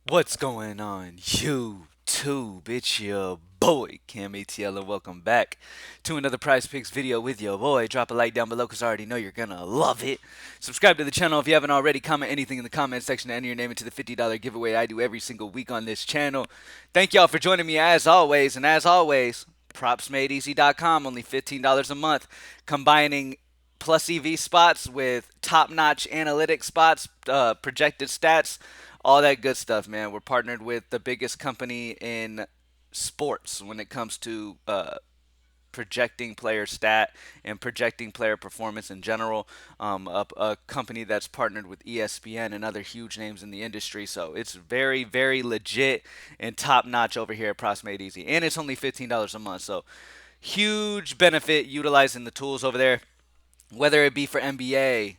What's going on, YouTube? It's your boy, Cam ATL, and welcome back to another Prizepicks video with your boy. Drop a like down below because I already know you're going to love it. Subscribe to the channel if you haven't already. Comment anything in the comment section to enter your name into the $50 giveaway I do every single week on this channel. Thank y'all for joining me as always, and as always, propsmadeeasy.com, only $15 a month, combining plus EV spots with top-notch analytics spots, projected stats, all that good stuff, man. We're partnered with the biggest company in sports when it comes to projecting player stat and projecting player performance in general. A company that's partnered with ESPN and other huge names in the industry. So it's very, very legit and top notch over here at Props Made Easy. And it's only $15 a month. So huge benefit utilizing the tools over there, whether it be for NBA,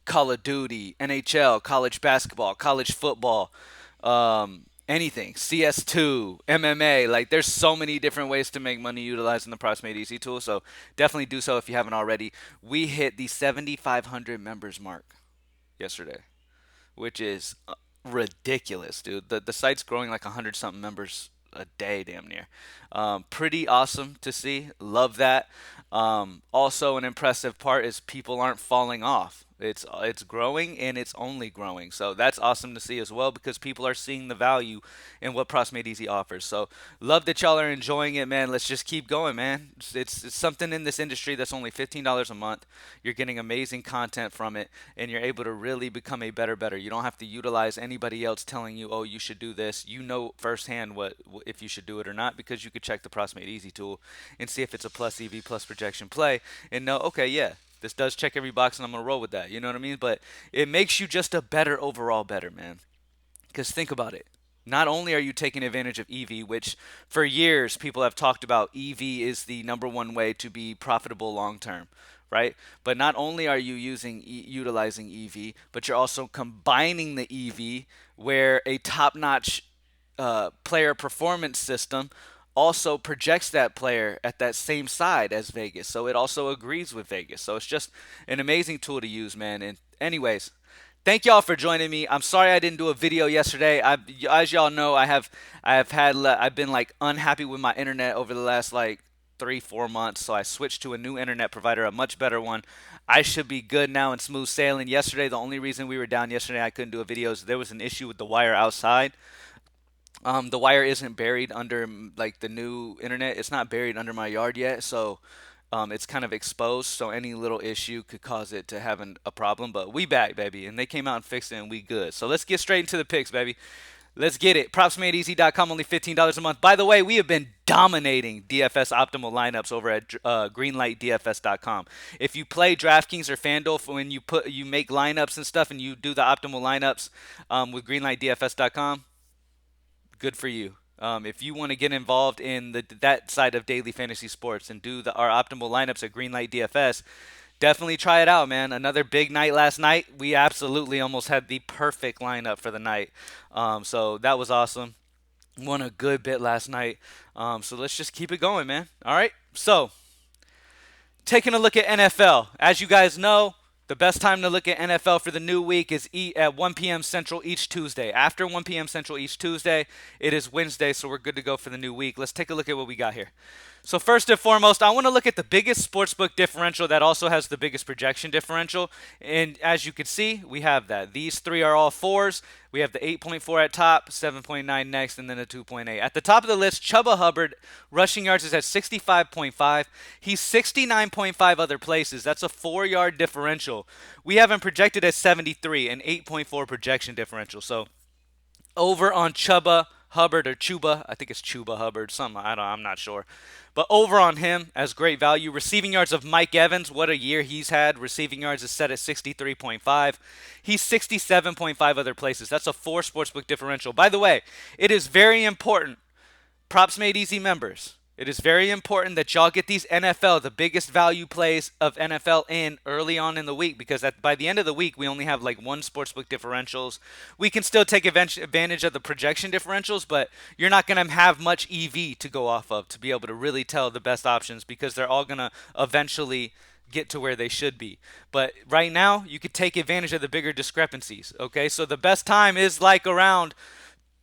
Call of Duty, NHL, college basketball, college football, anything, CS2, MMA. Like, there's so many different ways to make money utilizing the Props Made Easy tool. So definitely do so if you haven't already. We hit the 7,500 members mark yesterday, which is ridiculous, dude. The site's growing like 100 something members a day, damn near. Pretty awesome to see. Love that. Also, an impressive part is people aren't falling off. It's growing and it's only growing. So that's awesome to see as well because people are seeing the value in what Props Made Easy offers. So love that y'all are enjoying it, man. Let's just keep going, man. It's something in this industry that's only $15 a month. You're getting amazing content from it, and you're able to really become a better. You don't have to utilize anybody else telling you, oh, you should do this. You know firsthand what if you should do it or not because you could check the Props Made Easy tool and see if it's a plus EV plus projection play and know, okay, yeah, this does check every box and I'm gonna roll with that. You know what I mean? But it makes you just a better overall better, man. Because think about it. Not only are you taking advantage of EV, which for years people have talked about EV is the number one way to be profitable long term, right? But not only are you utilizing EV, but you're also combining the EV where a top-notch player performance system also projects that player at that same side as Vegas. So it also agrees with Vegas. So it's just an amazing tool to use, man. And anyways, thank y'all for joining me. I'm sorry I didn't do a video yesterday. As y'all know, I've been like unhappy with my internet over the last like 3-4 months. So I switched to a new internet provider, a much better one. I should be good now and smooth sailing. Yesterday, the only reason we were down yesterday, I couldn't do a video is there was an issue with the wire outside. The wire isn't buried under like the new internet. It's not buried under my yard yet, so it's kind of exposed. So any little issue could cause it to have a problem. But we back, baby, and they came out and fixed it, and we good. So let's get straight into the picks, baby. Let's get it. PropsMadeEasy.com, only $15 a month. By the way, we have been dominating DFS optimal lineups over at greenlightdfs.com. If you play DraftKings or FanDuel, when you make lineups and stuff, and you do the optimal lineups with greenlightdfs.com, good for you. If you want to get involved in that side of daily fantasy sports and do our optimal lineups at Greenlight DFS, definitely try it out, man. Another big night last night. We absolutely almost had the perfect lineup for the night. So that was awesome. Won a good bit last night. So let's just keep it going, man. All right. So taking a look at NFL. As you guys know, the best time to look at NFL for the new week is at 1 p.m. Central each Tuesday. After 1 p.m. Central each Tuesday, it is Wednesday, so we're good to go for the new week. Let's take a look at what we got here. So first and foremost, I want to look at the biggest sportsbook differential that also has the biggest projection differential. And as you can see, we have that. These three are all fours. We have the 8.4 at top, 7.9 next, and then a 2.8. At the top of the list, Chuba Hubbard, rushing yards is at 65.5. He's 69.5 other places. That's a 4-yard differential. We have him projected at 73, an 8.4 projection differential. So over on Chuba Hubbard or Chuba, I think it's Chuba Hubbard, I'm not sure. But over on him as great value, receiving yards of Mike Evans, what a year he's had. Receiving yards is set at 63.5. He's 67.5 other places. That's a 4 sportsbook differential. By the way, it is very important, Props Made Easy members. It is very important that y'all get these NFL, the biggest value plays of NFL in early on in the week because by the end of the week, we only have like 1 sportsbook differentials. We can still take advantage of the projection differentials, but you're not going to have much EV to go off of to be able to really tell the best options because they're all going to eventually get to where they should be. But right now, you could take advantage of the bigger discrepancies, okay? So the best time is like around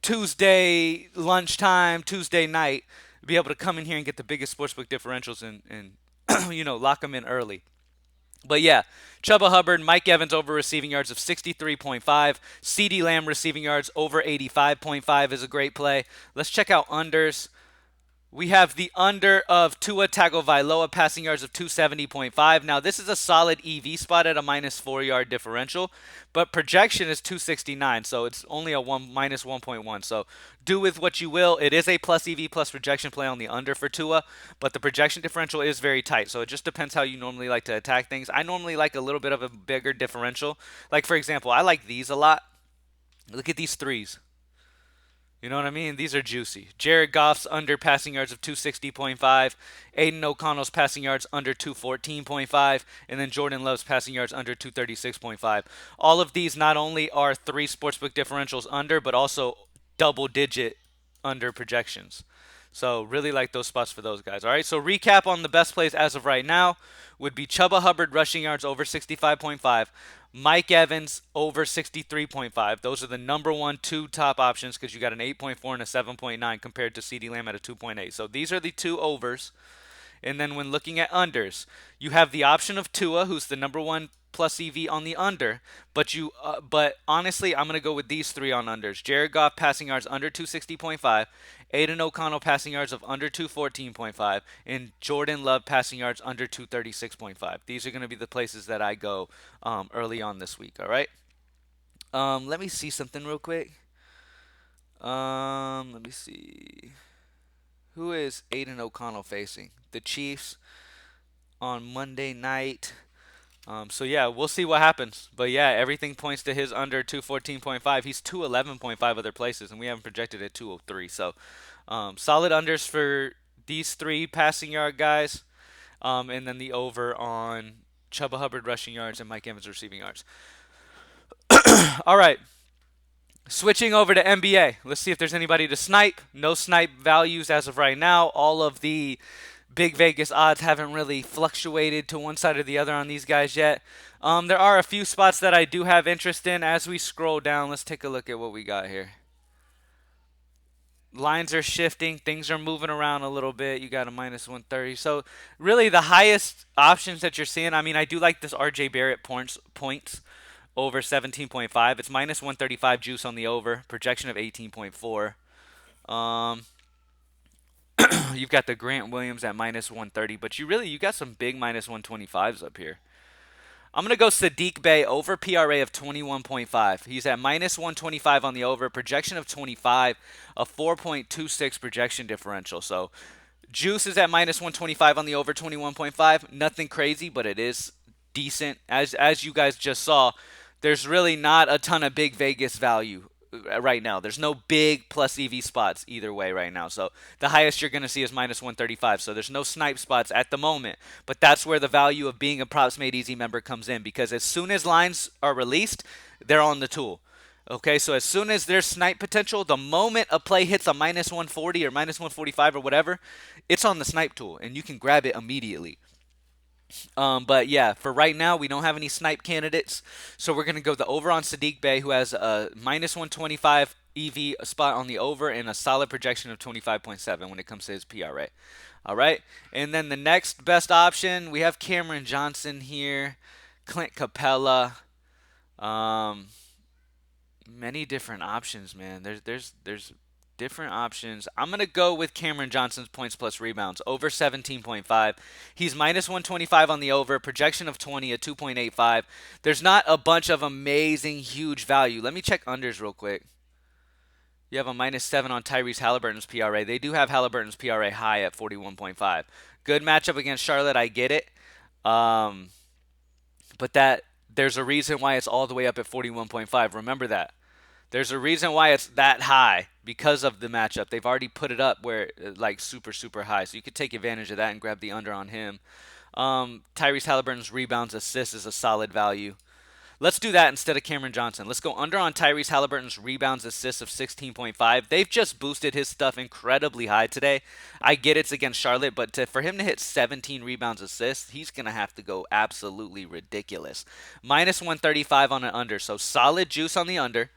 Tuesday lunchtime, Tuesday night, be able to come in here and get the biggest sportsbook differentials and lock them in early. But yeah, Chuba Hubbard, Mike Evans over receiving yards of 63.5. CeeDee Lamb receiving yards over 85.5 is a great play. Let's check out unders. We have the under of Tua Tagovailoa passing yards of 270.5. Now, this is a solid EV spot at a minus 4-yard differential, but projection is 269, so it's only a minus 1.1. So do with what you will. It is a plus EV plus projection play on the under for Tua, but the projection differential is very tight, so it just depends how you normally like to attack things. I normally like a little bit of a bigger differential. Like, for example, I like these a lot. Look at these threes. You know what I mean? These are juicy. Jared Goff's under passing yards of 260.5. Aiden O'Connell's passing yards under 214.5. And then Jordan Love's passing yards under 236.5. All of these not only are 3 sportsbook differentials under, but also double-digit under projections. So really like those spots for those guys. All right, so recap on the best plays as of right now would be Chuba Hubbard rushing yards over 65.5. Mike Evans over 63.5. Those are the number 2 top options because you got an 8.4 and a 7.9 compared to CeeDee Lamb at a 2.8. So these are the 2 overs. And then when looking at unders, you have the option of Tua, who's the number 1 plus EV on the under. But honestly, I'm going to go with these 3 on unders. Jared Goff passing yards under 260.5. Aiden O'Connell passing yards of under 214.5. And Jordan Love passing yards under 236.5. These are going to be the places that I go early on this week, all right? Let me see something real quick. Let me see. Who is Aiden O'Connell facing? The Chiefs on Monday night. So yeah, we'll see what happens. But yeah, everything points to his under 214.5. He's 211.5 other places, and we haven't projected at 203. So solid unders for these 3 passing yard guys, and then the over on Chuba Hubbard rushing yards and Mike Evans receiving yards. All right. Switching over to NBA. Let's see if there's anybody to snipe. No snipe values as of right now. All of the big Vegas odds haven't really fluctuated to one side or the other on these guys yet. There are a few spots that I do have interest in. As we scroll down, let's take a look at what we got here. Lines are shifting. Things are moving around a little bit. You got a minus 130. So really the highest options that you're seeing, I mean, I do like this RJ Barrett points over 17.5. It's minus 135 juice on the over. Projection of 18.4. You've got the Grant Williams at minus 130, but you got some big minus 125s up here. I'm going to go Sadiq Bey over PRA of 21.5. He's at minus 125 on the over. Projection of 25, a 4.26 projection differential. So juice is at minus 125 on the over 21.5. Nothing crazy, but it is decent. As you guys just saw, there's really not a ton of big Vegas value right now. There's no big plus EV spots either way right now. So the highest you're going to see is minus 135. So there's no snipe spots at the moment. But that's where the value of being a Props Made Easy member comes in, because as soon as lines are released, they're on the tool. Okay, so as soon as there's snipe potential, the moment a play hits a minus 140 or minus 145 or whatever, it's on the snipe tool, and you can grab it immediately. But yeah, for right now, we don't have any snipe candidates. So we're going to go the over on Sadiq Bey, who has a minus 125 EV spot on the over and a solid projection of 25.7 when it comes to his PRA. All right. And then the next best option, we have Cameron Johnson here, Clint Capella. Many different options, man. There's different options. I'm going to go with Cameron Johnson's points plus rebounds, over 17.5. He's minus 125 on the over, projection of 20 at 2.85. There's not a bunch of amazing, huge value. Let me check unders real quick. You have a minus 7 on Tyrese Halliburton's PRA. They do have Halliburton's PRA high at 41.5. Good matchup against Charlotte, I get it. But there's a reason why it's all the way up at 41.5. Remember that. There's a reason why it's that high, because of the matchup. They've already put it up where like super, super high. So you could take advantage of that and grab the under on him. Tyrese Halliburton's rebounds, assists is a solid value. Let's do that instead of Cameron Johnson. Let's go under on Tyrese Halliburton's rebounds, assists of 16.5. They've just boosted his stuff incredibly high today. I get it's against Charlotte, but for him to hit 17 rebounds, assists, he's going to have to go absolutely ridiculous. Minus 135 on an under, so solid juice on the under.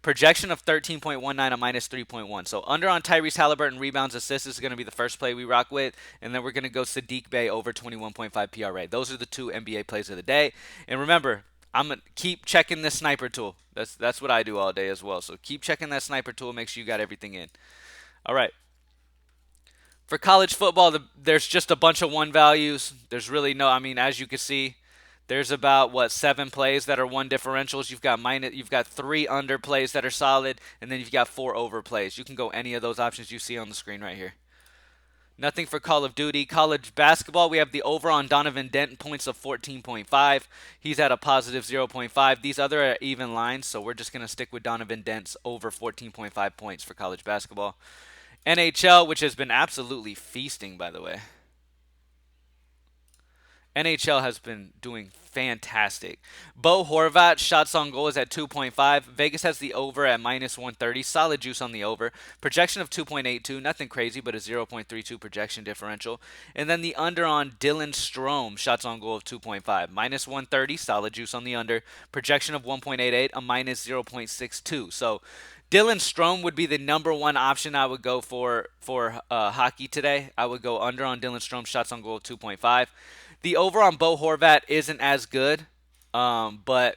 Projection of 13.19, a minus 3.1. So under on Tyrese Halliburton rebounds, assists is going to be the first play we rock with, and then we're going to go Sadiq Bey over 21.5 PRA. Those are the two NBA plays of the day. And remember, I'm gonna keep checking this sniper tool. That's what I do all day as well. So keep checking that sniper tool. Make sure you got everything in. All right. For college football, there's just a bunch of one values. There's really no. I mean, as you can see, there's about what 7 plays that are one differentials. You've got 3 under plays that are solid, and then you've got 4 over plays. You can go any of those options you see on the screen right here. Nothing for Call of Duty. College basketball, we have the over on Donovan Denton points of 14.5. He's at a positive 0.5. These other are even lines, so we're just going to stick with Donovan Dent's over 14.5 points for college basketball. NHL, which has been absolutely feasting, by the way. NHL has been doing fantastic. Bo Horvat, shots on goal is at 2.5. Vegas has the over at minus 130. Solid juice on the over. Projection of 2.82. Nothing crazy, but a 0.32 projection differential. And then the under on Dylan Strome, shots on goal of 2.5. Minus 130. Solid juice on the under. Projection of 1.88. A minus 0.62. So Dylan Strome would be the number one option I would go for hockey today. I would go under on Dylan Strome, shots on goal of 2.5. The over on Bo Horvat isn't as good, but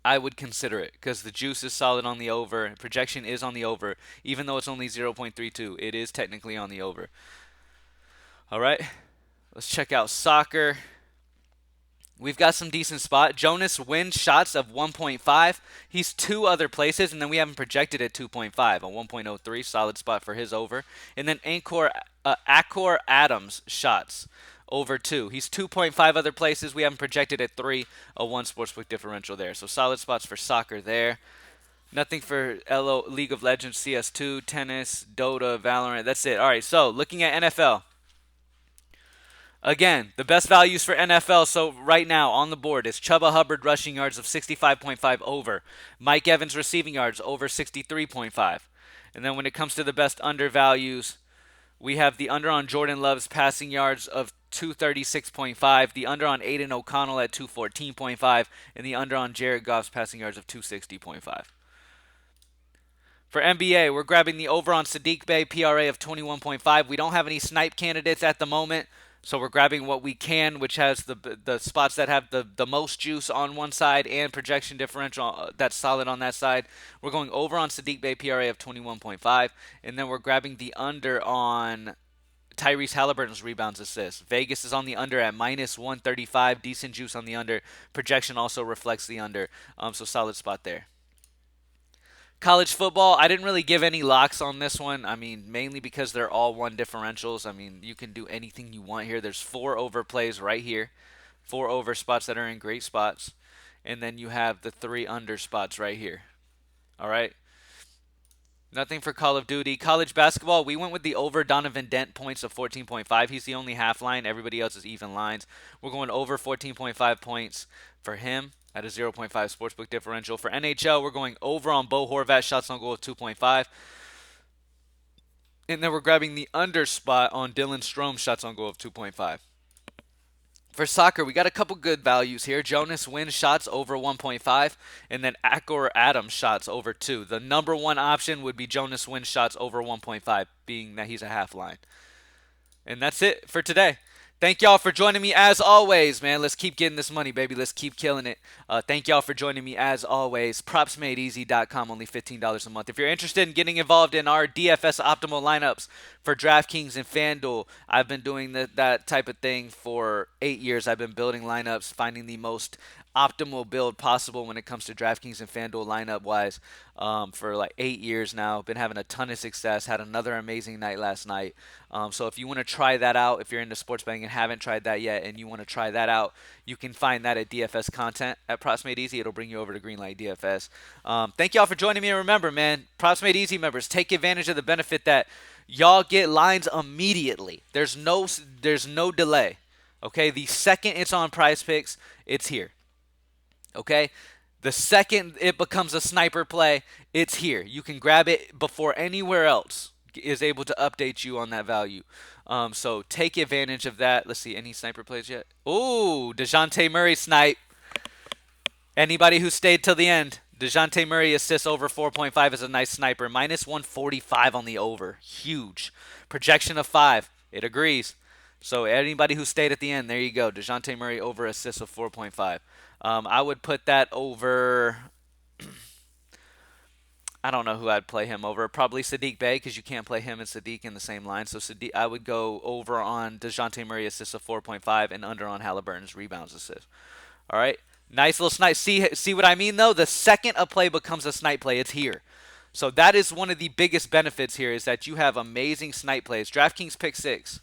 I would consider it because the juice is solid on the over. Projection is on the over. Even though it's only 0.32, it is technically on the over. All right, let's check out soccer. We've got some decent spot. Jonas wins shots of 1.5. He's 2 other places, and then we have him projected at 2.5, a 1.03, solid spot for his over. And then Akor Adams shots over 2. He's 2.5 other places. We have him projected at 3, a 1 sportsbook differential there. So solid spots for soccer there. Nothing for League of Legends, CS2, tennis, Dota, Valorant. That's it. All right, so looking at NFL. Again, the best values for NFL, so right now on the board is Chuba Hubbard rushing yards of 65.5 over. Mike Evans receiving yards over 63.5. And then when it comes to the best under values, we have the under on Jordan Love's passing yards of 236.5, the under on Aiden O'Connell at 214.5, and the under on Jared Goff's passing yards of 260.5. For NBA, we're grabbing the over on Sadiq Bey, PRA of 21.5. We don't have any snipe candidates at the moment, so we're grabbing what we can, which has the spots that have the most juice on one side and projection differential that's solid on that side. We're going over on Sadiq Bey, PRA of 21.5, and then we're grabbing the under on Tyrese Halliburton's rebounds assists. Vegas is on the under at minus 135. Decent juice on the under. Projection also reflects the under, so solid spot there. College football, I didn't really give any locks on this one. I mean, mainly because they're all one differentials. I mean, you can do anything you want here. There's 4 over plays right here. 4 over spots that are in great spots. And then you have the 3 under spots right here. All right. Nothing for Call of Duty. College basketball, we went with the over Donovan Dent points of 14.5. He's the only half line. Everybody else is even lines. We're going over 14.5 points for him at a 0.5 sportsbook differential. For NHL, we're going over on Bo Horvat, shots on goal of 2.5. And then we're grabbing the under spot on Dylan Strome, shots on goal of 2.5. For soccer, we got a couple good values here. Jonas wins shots over 1.5, and then Akor Adams shots over 2. The number one option would be Jonas wins shots over 1.5, being that he's a half line. And that's it for today. Thank y'all for joining me as always, man. Let's keep getting this money, baby. Let's keep killing it. Thank y'all for joining me as always. PropsMadeEasy.com, only $15 a month. If you're interested in getting involved in our DFS optimal lineups for DraftKings and FanDuel, I've been doing that type of thing for 8 years. I've been building lineups, finding the most optimal build possible when it comes to DraftKings and FanDuel lineup-wise for like 8 years now. Been having a ton of success. Had another amazing night last night. So if you want to try that out, if you're into sports betting and haven't tried that yet and you want to try that out, you can find that at DFS content at Props Made Easy. It'll bring you over to Greenlight DFS. Thank y'all for joining me. And remember, man, Props Made Easy members, take advantage of the benefit that y'all get lines immediately. There's no delay. Okay, the second it's on Prizepicks, it's here. Okay, the second it becomes a sniper play, it's here. You can grab it before anywhere else is able to update you on that value. So take advantage of that. Let's see, any sniper plays yet? Ooh, DeJounte Murray snipe. Anybody who stayed till the end, DeJounte Murray assists over 4.5 is a nice sniper. Minus 145 on the over. Huge. Projection of 5. It agrees. So anybody who stayed at the end, there you go. DeJounte Murray over assists of 4.5. I would put that over. I don't know who I'd play him over. Probably Sadiq Bey because you can't play him and Sadiq in the same line. So Sadiq, I would go over on DeJounte Murray assists of 4.5 and under on Halliburton's rebounds assist. All right. Nice little snipe. See what I mean though? The second a play becomes a snipe play, it's here. So that is one of the biggest benefits here is that you have amazing snipe plays. DraftKings pick 6.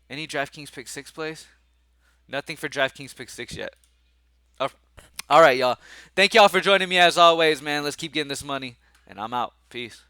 Any DraftKings pick 6 plays? Nothing for DraftKings pick 6 yet. Oh, all right, y'all. Thank y'all for joining me as always, man. Let's keep getting this money. And I'm out. Peace.